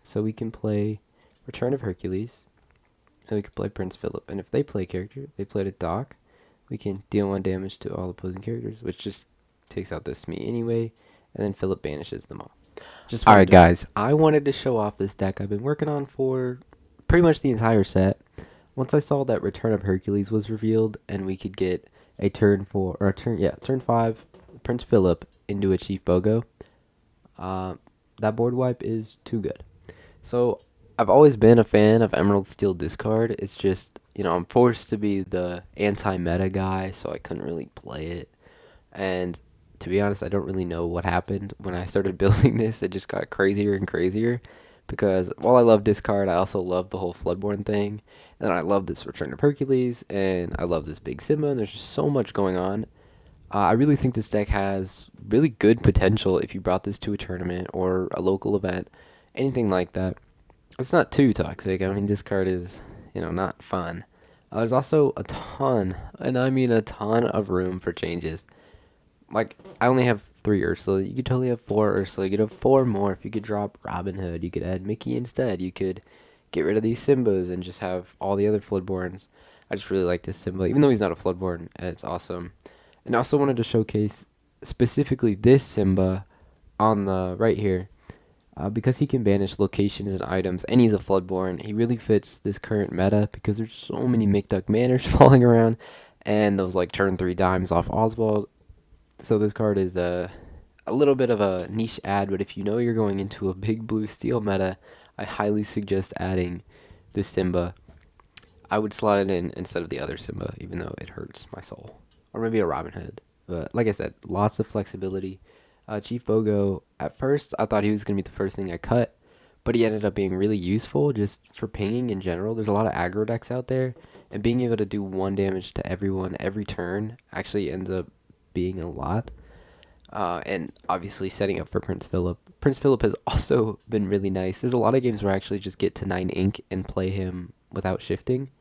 So we can play Return of Hercules, and we can play Prince Philip. And if they play a character, they played a dock, we can deal 1 damage to all opposing characters, which just takes out this me anyway, and then Philip banishes them all. Alright guys, I wanted to show off this deck I've been working on for pretty much the entire set. Once I saw that Return of Hercules was revealed and we could get a turn 5 Prince Philip into a Chief Bogo, that board wipe is too good. So I've always been a fan of Emerald Steel discard. It's just, I'm forced to be the anti-meta guy, so I couldn't really play it. And to be honest, I don't really know what happened when I started building this. It just got crazier and crazier because while I love discard, I also love the whole Floodborne thing. And I love this Return of Hercules, and I love this Big Simba, and there's just so much going on. I really think this deck has really good potential if you brought this to a tournament or a local event, anything like that. It's not too toxic. I mean, this card is, not fun. There's also a ton, and I mean a ton of room for changes. Like, I only have 3 Ursula. You could totally have 4 Ursula. You could have 4 more if you could drop Robin Hood. You could add Mickey instead. You could get rid of these Simbas and just have all the other Floodborns. I just really like this Simba. Even though he's not a Floodborn, it's awesome. And I also wanted to showcase specifically this Simba on the right here. Because he can banish locations and items, and he's a Floodborn, he really fits this current meta because there's so many McDuck Manors falling around, and those like turn 3 dimes off Oswald. So this card is a little bit of a niche ad, but if you know you're going into a big blue steel meta, I highly suggest adding this Simba. I would slot it in instead of the other Simba, even though it hurts my soul. Or maybe a Robin Hood. But like I said, lots of flexibility. Chief Bogo, at first, I thought he was going to be the first thing I cut, but he ended up being really useful just for pinging in general. There's a lot of aggro decks out there, and being able to do 1 damage to everyone every turn actually ends up being a lot. And obviously setting up for Prince Philip. Prince Philip has also been really nice. There's a lot of games where I actually just get to 9 ink and play him without shifting.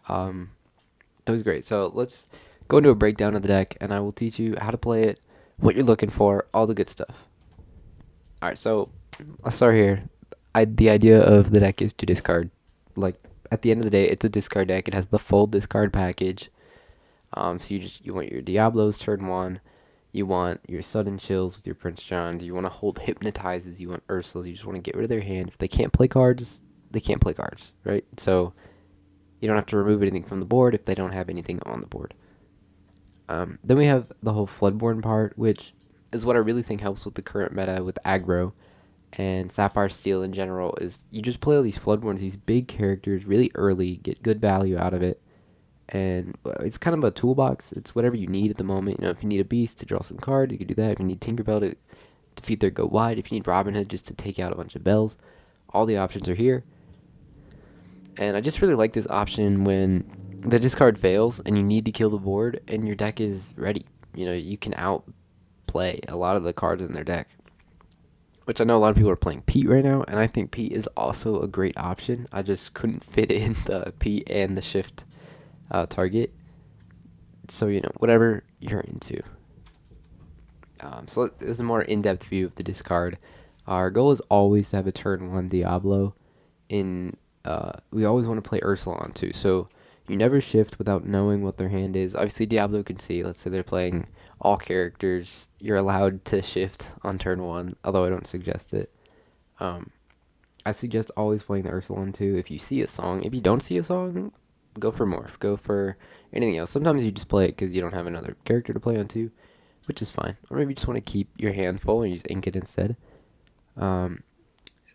That was great. So let's go into a breakdown of the deck, and I will teach you how to play it, what you're looking for, all the good stuff. Alright, so I'll start here. The idea of the deck is to discard. Like, at the end of the day, it's a discard deck. It has the full discard package. So you want your Diablos turn 1. You want your Sudden Chills with your Prince Johns. You want to hold Hypnotizes. You want Ursulas. You just want to get rid of their hand. If they can't play cards, they can't play cards, right? So you don't have to remove anything from the board if they don't have anything on the board. Then we have the whole Floodborne part, which is what I really think helps with the current meta with aggro and Sapphire Steel in general, is you just play all these Floodborns, these big characters really early, get good value out of it, and it's kind of a toolbox. It's whatever you need at the moment. If you need a beast to draw some cards, you can do that. If you need Tinkerbell to defeat their go wide, if you need Robin Hood just to take out a bunch of bells, all the options are here. And I just really like this option when the discard fails and you need to kill the board and your deck is ready. You can outplay a lot of the cards in their deck. Which I know a lot of people are playing Pete right now, and I think Pete is also a great option. I just couldn't fit in the Pete and the shift target. So, whatever you're into. So this is a more in-depth view of the discard. Our goal is always to have a turn 1 Diablo. We always want to play Ursula on too. So you never shift without knowing what their hand is. Obviously, Diablo can see. Let's say they're playing all characters. You're allowed to shift on turn 1, although I don't suggest it. I suggest always playing the Ursula on 2 if you see a song. If you don't see a song, go for Morph. Go for anything else. Sometimes you just play it because you don't have another character to play on 2, which is fine. Or maybe you just want to keep your hand full and you just ink it instead. Turn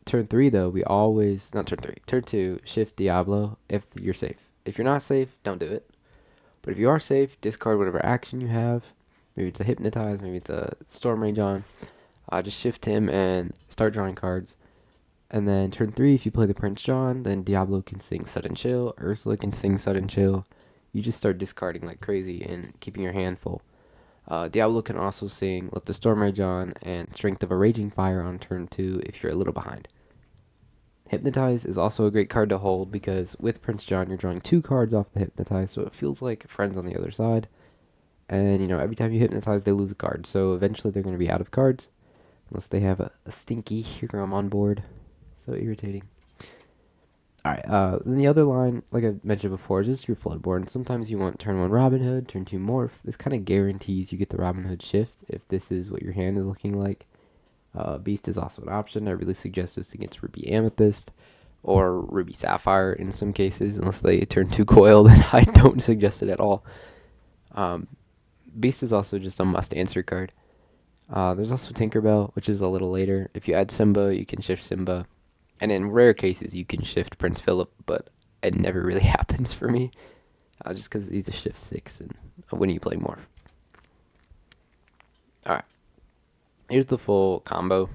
3, though, not turn 3, turn 2, shift Diablo if you're safe. If you're not safe, don't do it. But if you are safe, discard whatever action you have. Maybe it's a Hypnotize, maybe it's a Storm Rage on. Just shift him and start drawing cards. And then turn 3, if you play the Prince John, then Diablo can sing Sudden Chill, Ursula can sing Sudden Chill. You just start discarding like crazy and keeping your hand full. Diablo can also sing Let the Storm Rage on and Strength of a Raging Fire on turn 2 if you're a little behind. Hypnotize is also a great card to hold because with Prince John, you're drawing 2 cards off the Hypnotize, so it feels like friends on the other side. And, every time you Hypnotize, they lose a card, so eventually they're going to be out of cards unless they have a stinky Hiram on board. So irritating. Alright, then the other line, like I mentioned before, is just your Floodborn. Sometimes you want turn 1 Robin Hood, turn 2 Morph. This kind of guarantees you get the Robin Hood shift if this is what your hand is looking like. Beast is also an option. I really suggest this against Ruby Amethyst or Ruby Sapphire in some cases, unless they turn too coil, then I don't suggest it at all. Beast is also just a must answer card. There's also Tinkerbell, which is a little later. If you add Simba, you can shift Simba. And in rare cases, you can shift Prince Philip, but it never really happens for me. Just because he's a shift 6 and when you play Morph. Alright. Here's the full combo.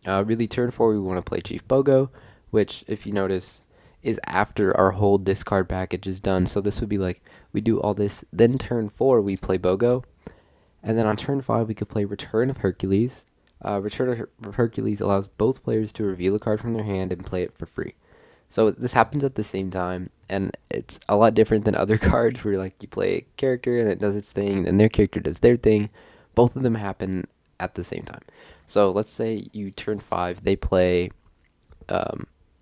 Really, turn 4, we want to play Chief Bogo, which, if you notice, is after our whole discard package is done. So this would be like, we do all this, then turn 4, we play Bogo. And then on turn 5, we could play Return of Hercules. Return of Hercules allows both players to reveal a card from their hand and play it for free. So this happens at the same time, and it's a lot different than other cards where like you play a character and it does its thing, and their character does their thing. Both of them happen at the same time. So let's say you turn 5, they play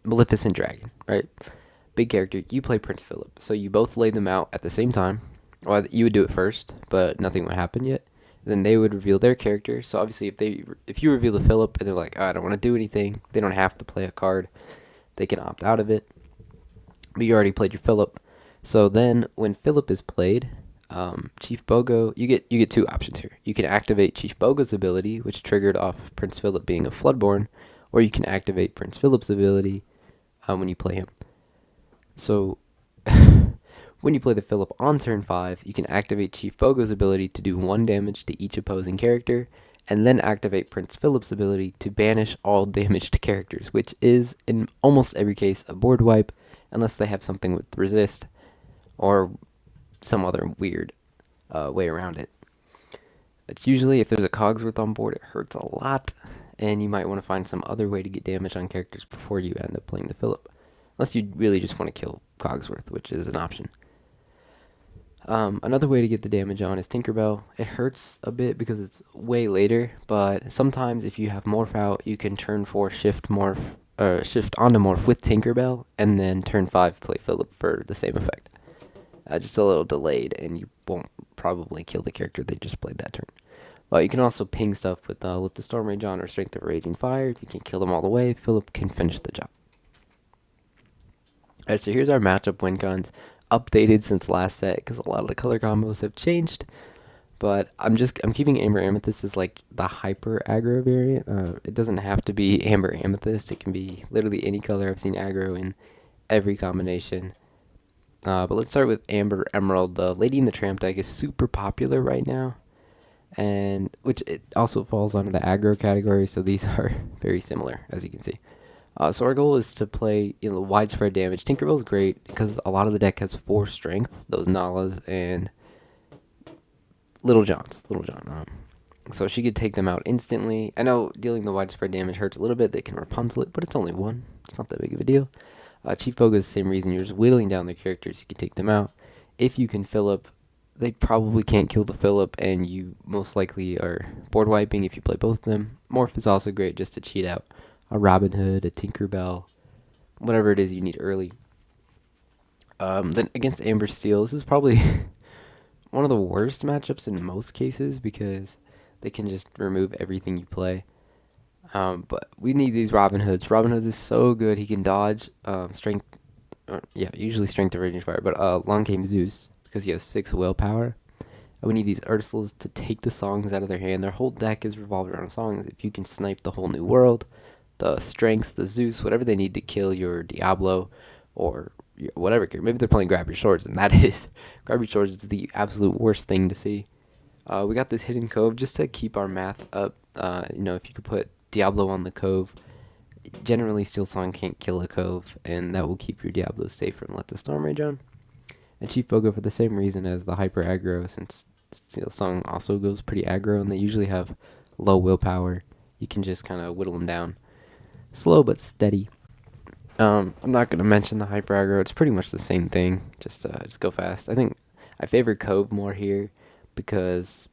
Maleficent Dragon, right? Big character, you play Prince Philip. So you both lay them out at the same time. Well, you would do it first, but nothing would happen yet. Then they would reveal their character. So obviously, if you reveal the Philip and they're like, oh, I don't want to do anything, they don't have to play a card. They can opt out of it. But you already played your Philip. So then, when Philip is played, Chief Bogo, you get two options here. You can activate Chief Bogo's ability, which triggered off Prince Philip being a Floodborn, or you can activate Prince Philip's ability when you play him. So when you play the Philip on turn 5, you can activate Chief Bogo's ability to do 1 damage to each opposing character, and then activate Prince Philip's ability to banish all damaged characters, which is, in almost every case, a board wipe, unless they have something with resist, or some other weird way around it. It's usually, if there's a Cogsworth on board, it hurts a lot, and you might want to find some other way to get damage on characters before you end up playing the Philip. Unless you really just want to kill Cogsworth, which is an option. Another way to get the damage on is Tinkerbell. It hurts a bit because it's way later, but sometimes if you have Morph out, you can turn 4 shift onto Morph with Tinkerbell, and then turn 5 play Philip for the same effect. Just a little delayed, and you won't probably kill the character they just played that turn. But you can also ping stuff with Let the Storm Rage on or Strength of Raging Fire. If you can kill them all the way, Philip can finish the job. Alright, so here's our matchup win cons, updated since last set because a lot of the color combos have changed. But I'm keeping Amber Amethyst as like the hyper aggro variant. It doesn't have to be Amber Amethyst. It can be literally any color. I've seen aggro in every combination. But let's start with Amber Emerald. The Lady in the Tramp deck is super popular right now, and which it also falls under the aggro category. So these are very similar, as you can see. So our goal is to play widespread damage. Tinkerbell's great because a lot of the deck has 4 strength, those Nalas, and Little John. So she could take them out instantly. I know dealing the widespread damage hurts a little bit. They can Rapunzel it, but it's only 1. It's not that big of a deal. Chief Bogo is the same reason. You're just whittling down their characters. You can take them out. If you can Philip, they probably can't kill the Philip, and you most likely are board wiping if you play both of them. Morph is also great just to cheat out a Robin Hood, a Tinkerbell, whatever it is you need early. Then against Amber Steel, this is probably one of the worst matchups in most cases because they can just remove everything you play. But we need these Robin Hoods. Robin Hoods is so good. He can dodge, usually Strength of Raging Fire, but Long Came Zeus because he has 6 willpower. And we need these Ursulas to take the songs out of their hand. Their whole deck is revolved around songs. If you can snipe the whole new world, the Strengths, the Zeus, whatever they need to kill your Diablo or whatever. Maybe they're playing Grab Your Swords, and that is Grab Your Swords is the absolute worst thing to see. We got this Hidden Cove just to keep our math up. If you could put Diablo on the Cove, generally Steel Song can't kill a Cove, and that will keep your Diablo safe from Let the Storm Rage on. And Chief Bogo for the same reason as the hyper aggro, since Steel Song also goes pretty aggro, and they usually have low willpower. You can just kind of whittle them down. Slow but steady. I'm not going to mention the hyper aggro. It's pretty much the same thing. Just go fast. I think I favor Cove more here because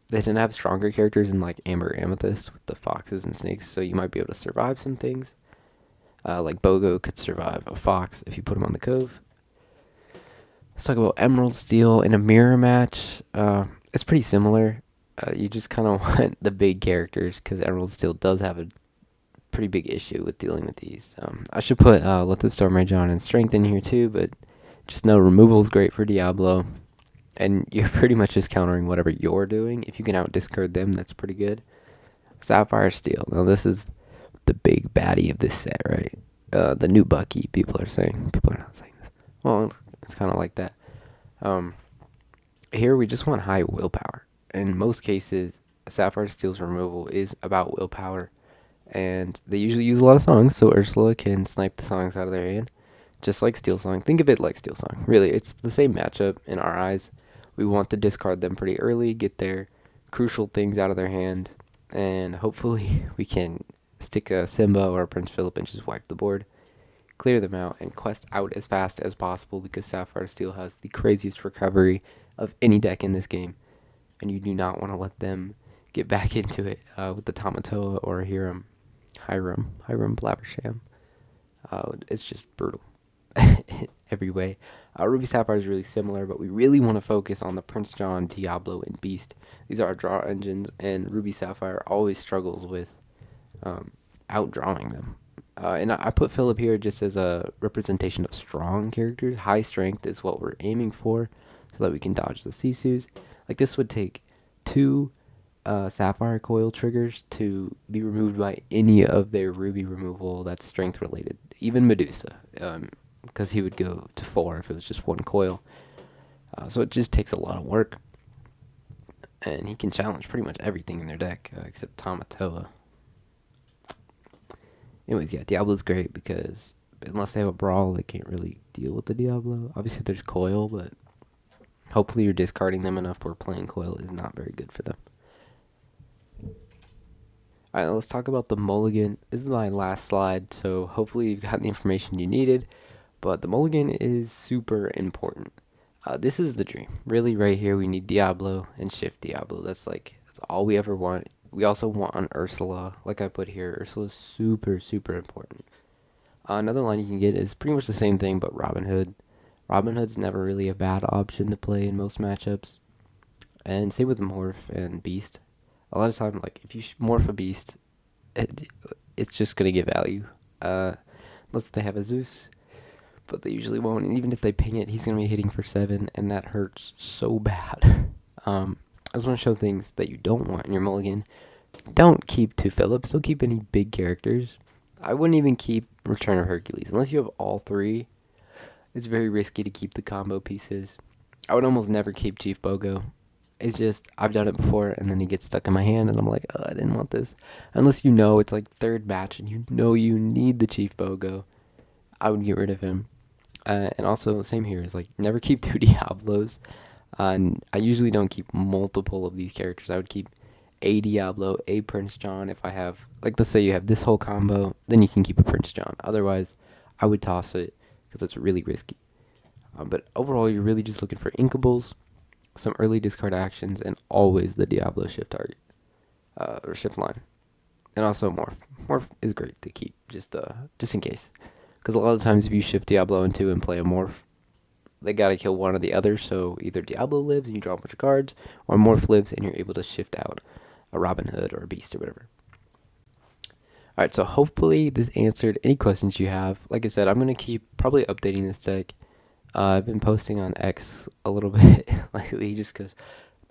they tend to have stronger characters in like Amber Amethyst with the foxes and snakes, so you might be able to survive some things. Like Bogo could survive a Fox if you put him on the Cove. Let's talk about Emerald Steel in a mirror match. It's pretty similar. You just kind of want the big characters because Emerald Steel does have a pretty big issue with dealing with these. I should put Let the Storm Rage On and Strength in here too, but just know removal is great for Diablo, and you're pretty much just countering whatever you're doing. If you can out discard them, that's pretty good. Sapphire Steel. Now this is the big baddie of this set, right? The new Bucky. People are saying. People are not saying this. Well, it's kind of like that. Um, Here we just want high willpower. In most cases, Sapphire Steel's removal is about willpower, and they usually use a lot of songs, so Ursula can snipe the songs out of their hand, just like Steel Song. Think of it like Steel Song. Really, it's the same matchup in our eyes. We want to discard them pretty early, get their crucial things out of their hand, and hopefully we can stick a Simba or a Prince Philip and just wipe the board, clear them out, and quest out as fast as possible because Sapphire Steel has the craziest recovery of any deck in this game, and you do not want to let them get back into it with the Tamatoa or Hiram Blabersham. It's just brutal every way. Ruby Sapphire is really similar, but we really want to focus on the Prince John, Diablo, and Beast. These are our draw engines, and Ruby Sapphire always struggles with outdrawing them. And I put Philip here just as a representation of strong characters. High strength is what we're aiming for, so that we can dodge the Sisus. Like this would take 2 Sapphire Coil triggers to be removed by any of their Ruby removal that's strength related. Even Medusa, because he would go to 4 if it was just 1 coil. So it just takes a lot of work. And he can challenge pretty much everything in their deck except Tamatoa. Anyways, yeah, Diablo's great because unless they have a Brawl, they can't really deal with the Diablo. Obviously, there's Coil, but hopefully you're discarding them enough where playing Coil is not very good for them. Alright, let's talk about the mulligan. This is my last slide, so hopefully you've got the information you needed. But the mulligan is super important. This is the dream. Really, right here, we need Diablo and Shift Diablo. That's all we ever want. We also want on Ursula, like I put here. Ursula is super, super important. Another line you can get is pretty much the same thing, but Robin Hood. Robin Hood's never really a bad option to play in most matchups. And same with Morph and Beast. A lot of time, like if you morph a Beast, it's just gonna get value. Unless they have a Zeus, but they usually won't. And even if they ping it, he's gonna be hitting for 7, and that hurts so bad. I just want to show things that you don't want in your mulligan. Don't keep 2 Philips. Don't keep any big characters. I wouldn't even keep Return of Hercules unless you have all 3. It's very risky to keep the combo pieces. I would almost never keep Chief Bogo. It's just, I've done it before, and then he gets stuck in my hand, and I'm like, oh, I didn't want this. Unless you know it's like 3rd match, and you know you need the Chief Bogo, I would get rid of him. And also, same here, is like, never keep 2 Diablos. And I usually don't keep multiple of these characters. I would keep a Diablo, a Prince John. If I have, like, let's say you have this whole combo, then you can keep a Prince John. Otherwise, I would toss it, because it's really risky. But overall, you're really just looking for Inkables, some early discard actions, and always the Diablo shift target, or shift line. And also Morph. Morph is great to keep, just in case. Because a lot of times if you shift Diablo into and play a Morph, they gotta kill one or the other, so either Diablo lives and you draw a bunch of cards, or Morph lives and you're able to shift out a Robin Hood or a Beast or whatever. Alright, so hopefully this answered any questions you have. Like I said, I'm going to keep probably updating this deck. I've been posting on X a little bit lately just because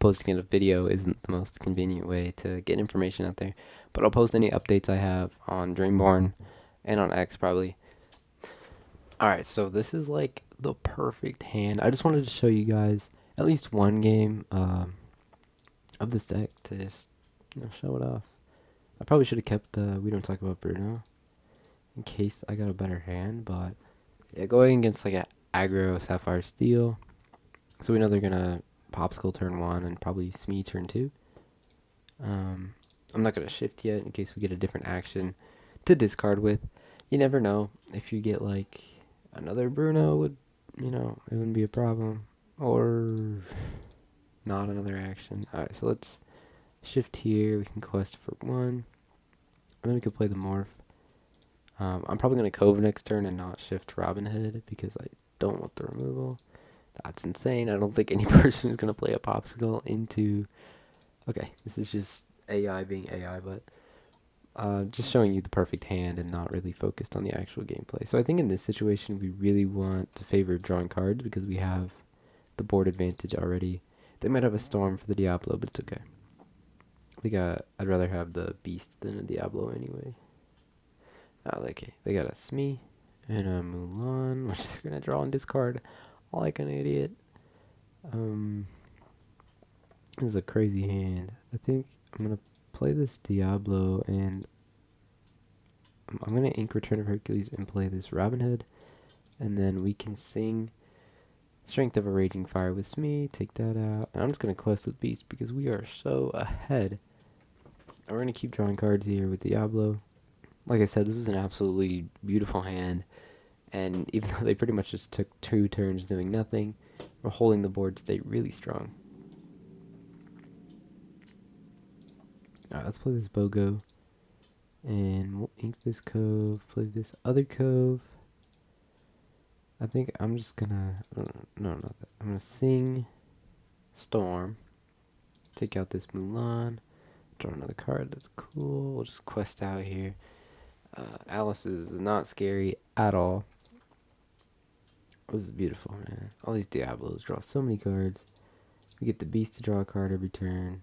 posting a video isn't the most convenient way to get information out there. But I'll post any updates I have on Dreamborn and on X probably. Alright, so this is like the perfect hand. I just wanted to show you guys at least one game of this deck to just show it off. I probably should have kept the We Don't Talk About Bruno in case I got a better hand, but yeah, going against like an aggro Sapphire Steel, so we know they're gonna Popsicle turn 1 and probably Smee turn 2. I'm not gonna shift yet in case we get a different action to discard with. You never know, if you get like another Bruno, would it wouldn't be a problem, or not another action. Alright, so let's shift here. We can quest for 1, and then we can play the Morph. I'm probably going to Cove next turn and not shift Robin Hood because I don't want the removal. That's insane. I don't think any person is going to play a Popsicle into... Okay, this is just AI being AI, but just showing you the perfect hand and not really focused on the actual gameplay. So I think in this situation, we really want to favor drawing cards because we have the board advantage already. They might have a Storm for the Diablo, but it's okay. I'd rather have the Beast than a Diablo anyway. Okay, they got a Smee and a Mulan, which they're gonna draw and discard. All like an idiot. This is a crazy hand. I think I'm gonna play this Diablo and I'm gonna ink Return of Hercules and play this Robin Hood, and then we can sing Strength of a Raging Fire with Smee, take that out, and I'm just gonna quest with Beast because we are so ahead. And we're gonna keep drawing cards here with Diablo. Like I said, this is an absolutely beautiful hand, and even though they pretty much just took 2 turns doing nothing, we're holding the board state really strong. Alright, let's play this Bogo. And we'll ink this Cove, play this other Cove. I think I'm just gonna... No, not that. I'm gonna sing Storm. Take out this Mulan. Draw another card. That's cool. We'll just quest out here. Alice is not scary at all. This is beautiful, man. All these Diablos draw so many cards. We get the Beast to draw a card every turn.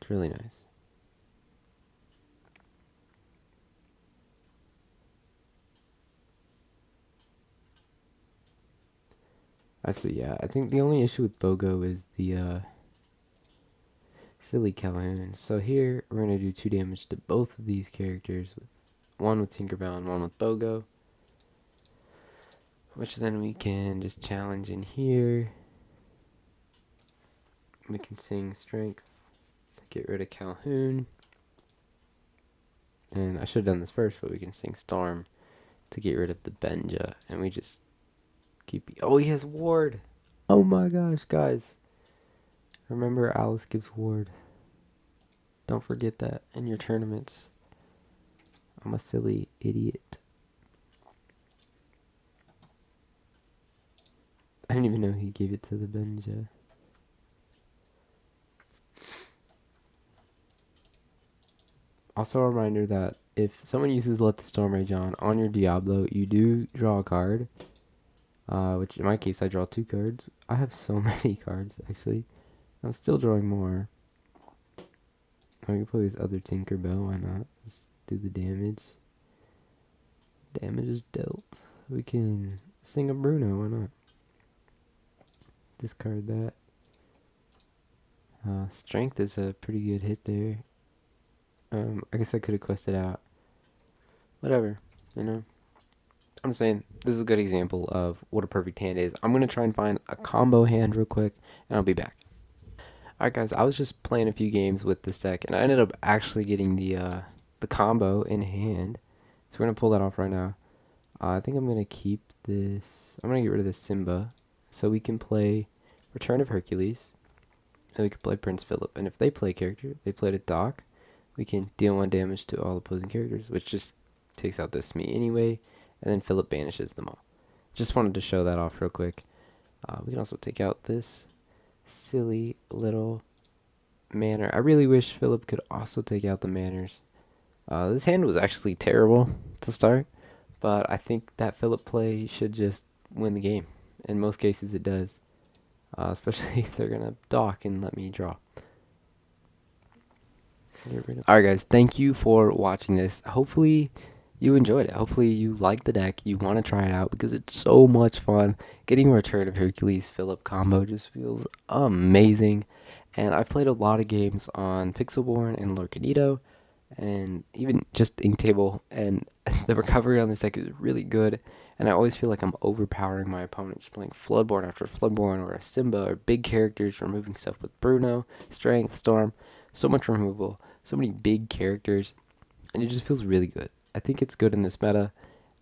It's really nice. So yeah, I think the only issue with Bogo is the silly Calhoun. So here we're gonna do 2 damage to both of these characters, with one with Tinkerbell and one with Bogo. Which then we can just challenge in here. We can sing Strength to get rid of Calhoun. And I should have done this first, but we can sing Storm to get rid of the Benja. And we just keep... Oh, he has Ward! Oh my gosh, guys. Remember, Alice gives Ward. Don't forget that in your tournaments. I'm a silly idiot. I didn't even know he gave it to the Benja. Also a reminder that if someone uses Let the Storm Rage on your Diablo, you do draw a card. Which in my case, I draw 2 cards. I have so many cards, actually. I'm still drawing more. I can play this other Tinkerbell, why not? Just do the damage. Damage is dealt. We can sing a Bruno, why not? Discard that. Strength is a pretty good hit there. I guess I could have quested out. Whatever, you know? I'm saying this is a good example of what a perfect hand is. I'm going to try and find a combo hand real quick, and I'll be back. Alright guys, I was just playing a few games with this deck, and I ended up actually getting the combo in hand. So we're going to pull that off right now. I think I'm going to keep this. I'm going to get rid of this Simba, so we can play Return of Hercules, and we can play Prince Philip. And if they play a character, they played a Doc, we can deal 1 damage to all opposing characters, which just takes out this Smee anyway, and then Philip banishes them all. Just wanted to show that off real quick. We can also take out this silly little Manor. I really wish Philip could also take out the Manors. This hand was actually terrible to start, but I think that Philip play should just win the game. In most cases it does, especially if they're going to dock and let me draw. Alright guys, thank you for watching this. Hopefully you enjoyed it. Hopefully you like the deck. You want to try it out because it's so much fun. Getting Return of Hercules Philip combo just feels amazing. And I've played a lot of games on Pixelborn and Lorcanito, and even just Inktable, and the recovery on this deck is really good. And I always feel like I'm overpowering my opponent, just playing Floodborn after Floodborn or a Simba or big characters, removing stuff with Bruno, Strength, Storm. So much removal, so many big characters, and it just feels really good. I think it's good in this meta,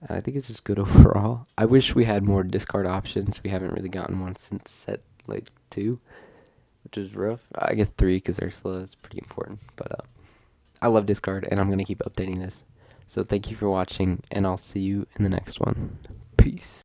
and I think it's just good overall. I wish we had more discard options. We haven't really gotten one since set like 2, which is rough. I guess 3 because Ursula is pretty important, but I love discard, and I'm going to keep updating this. So thank you for watching, and I'll see you in the next one. Peace.